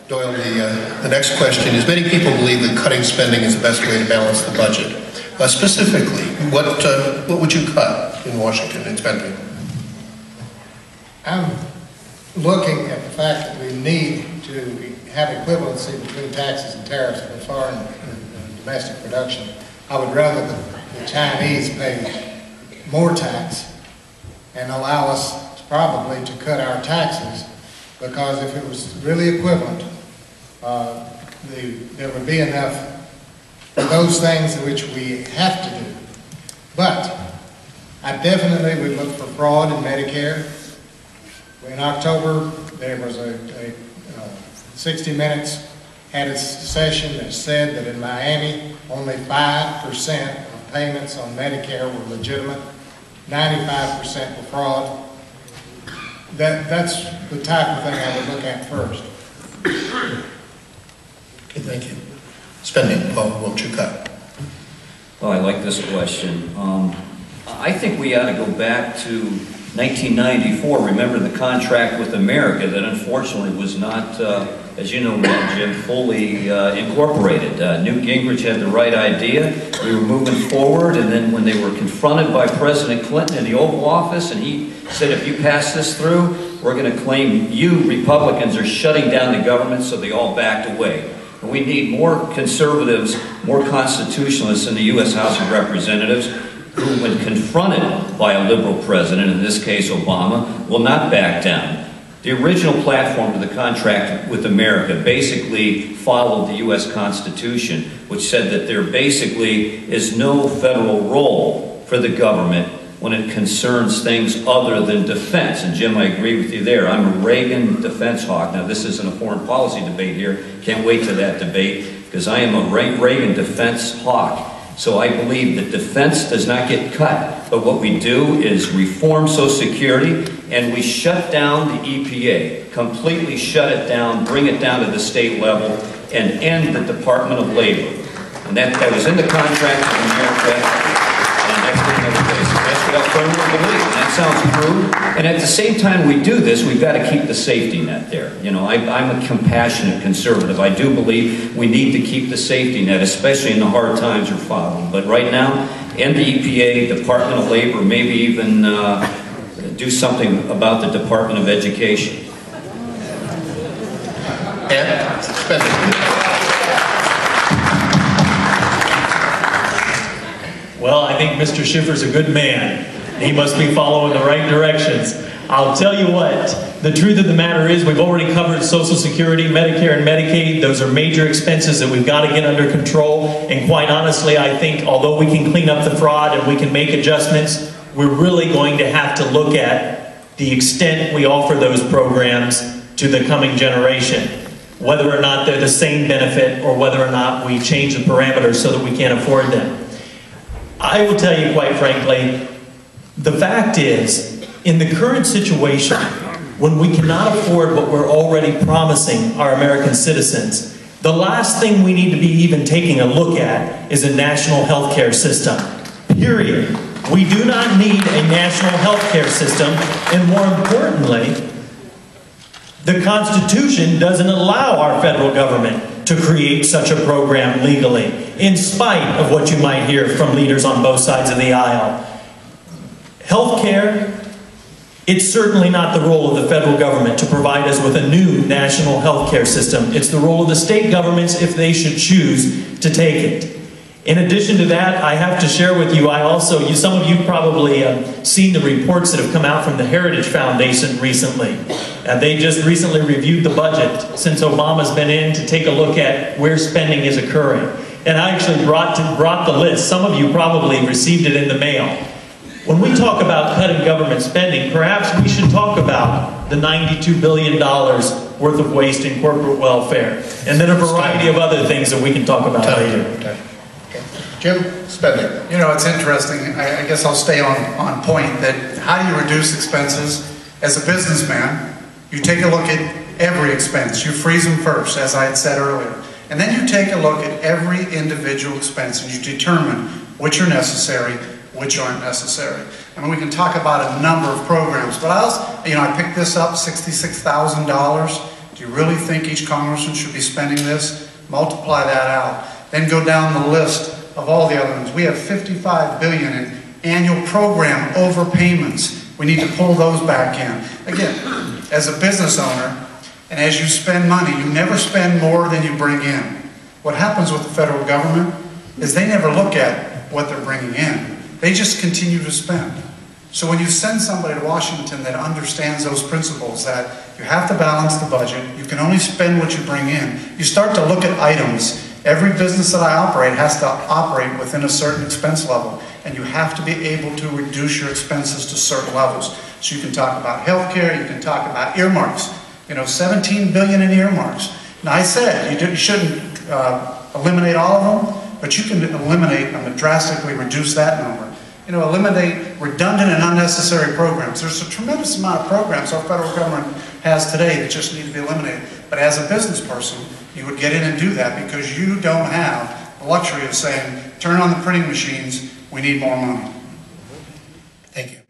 Doyle, the next question is, many people believe that cutting spending is the best way to balance the budget. Specifically, what would you cut in Washington in spending? I'm looking at the fact that we need to have equivalency between taxes and tariffs for foreign and domestic production. I would rather the Chinese pay more tax and allow us probably to cut our taxes, because if it was really equivalent, there would be enough for those things which we have to do. But I definitely would look for fraud in Medicare. In October, there was a 60 Minutes had a session that said that in Miami, only 5% of payments on Medicare were legitimate, 95% were fraud. That's the type of thing I would look at first. Okay, thank you. Spending, Paul, what would you cut? Well, I like this question. I think we ought to go back to 1994. Remember the contract with America that unfortunately was not, as you know, Jim, fully incorporated. Newt Gingrich had the right idea. We were moving forward, and then when they were confronted by President Clinton in the Oval Office, and he said, if you pass this through, we're going to claim you Republicans are shutting down the government, so they all backed away. And we need more conservatives, more constitutionalists in the U.S. House of Representatives who, when confronted by a liberal president, in this case Obama, will not back down. The original platform to the contract with America basically followed the U.S. Constitution, which said that there basically is no federal role for the government when it concerns things other than defense. And Jim, I agree with you there. I'm a Reagan defense hawk. Now, this isn't a foreign policy debate here. Can't wait to that debate, because I am a Reagan defense hawk. So I believe that defense does not get cut, but what we do is reform Social Security, and we shut down the EPA, completely shut it down, bring it down to the state level, and end the Department of Labor. And that was in the contract with America. That's what I firmly believe, and that sounds crude. And at the same time we do this, we've got to keep the safety net there. You know, I'm a compassionate conservative. I do believe we need to keep the safety net, especially in the hard times we're following. But right now, end the EPA, Department of Labor, maybe even do something about the Department of Education. And spending. Well, I think Mr. Schiffer's a good man. He must be following the right directions. I'll tell you what, the truth of the matter is we've already covered Social Security, Medicare, and Medicaid. Those are major expenses that we've got to get under control. And quite honestly, I think although we can clean up the fraud and we can make adjustments, we're really going to have to look at the extent we offer those programs to the coming generation. Whether or not they're the same benefit or whether or not we change the parameters so that we can't afford them. I will tell you quite frankly, the fact is, in the current situation, when we cannot afford what we're already promising our American citizens, the last thing we need to be even taking a look at is a national health care system. Period. We do not need a national health care system, and more importantly, the Constitution doesn't allow our federal government to create such a program legally, in spite of what you might hear from leaders on both sides of the aisle. Healthcare, it's certainly not the role of the federal government to provide us with a new national healthcare system. It's the role of the state governments if they should choose to take it. In addition to that, I have to share with you, some of you probably seen the reports that have come out from the Heritage Foundation recently. They just recently reviewed the budget since Obama's been in to take a look at where spending is occurring. And I actually brought the list. Some of you probably received it in the mail. When we talk about cutting government spending, perhaps we should talk about the $92 billion worth of waste in corporate welfare, and then a variety of other things that we can talk about later. Jim, spending. You know, it's interesting. I guess I'll stay on point that how do you reduce expenses? As a businessman, you take a look at every expense. You freeze them first, as I had said earlier. And then you take a look at every individual expense and you determine which are necessary, which aren't necessary. I mean, we can talk about a number of programs, but I picked this up, $66,000 Do you really think each congressman should be spending this? Multiply that out. Then go down the list of all the other ones. We have $55 billion in annual program overpayments. We need to pull those back in. Again, as a business owner, and as you spend money, you never spend more than you bring in. What happens with the federal government is they never look at what they're bringing in. They just continue to spend. So when you send somebody to Washington that understands those principles, that you have to balance the budget, you can only spend what you bring in, you start to look at items. Every business that I operate has to operate within a certain expense level, and you have to be able to reduce your expenses to certain levels. So you can talk about healthcare, you can talk about earmarks. You know, $17 billion in earmarks. Now I said you shouldn't eliminate all of them, but you can eliminate them and drastically reduce that number. You know, eliminate redundant and unnecessary programs. There's a tremendous amount of programs our federal government has today that just need to be eliminated. But as a business person, you would get in and do that because you don't have the luxury of saying, turn on the printing machines, we need more money. Thank you.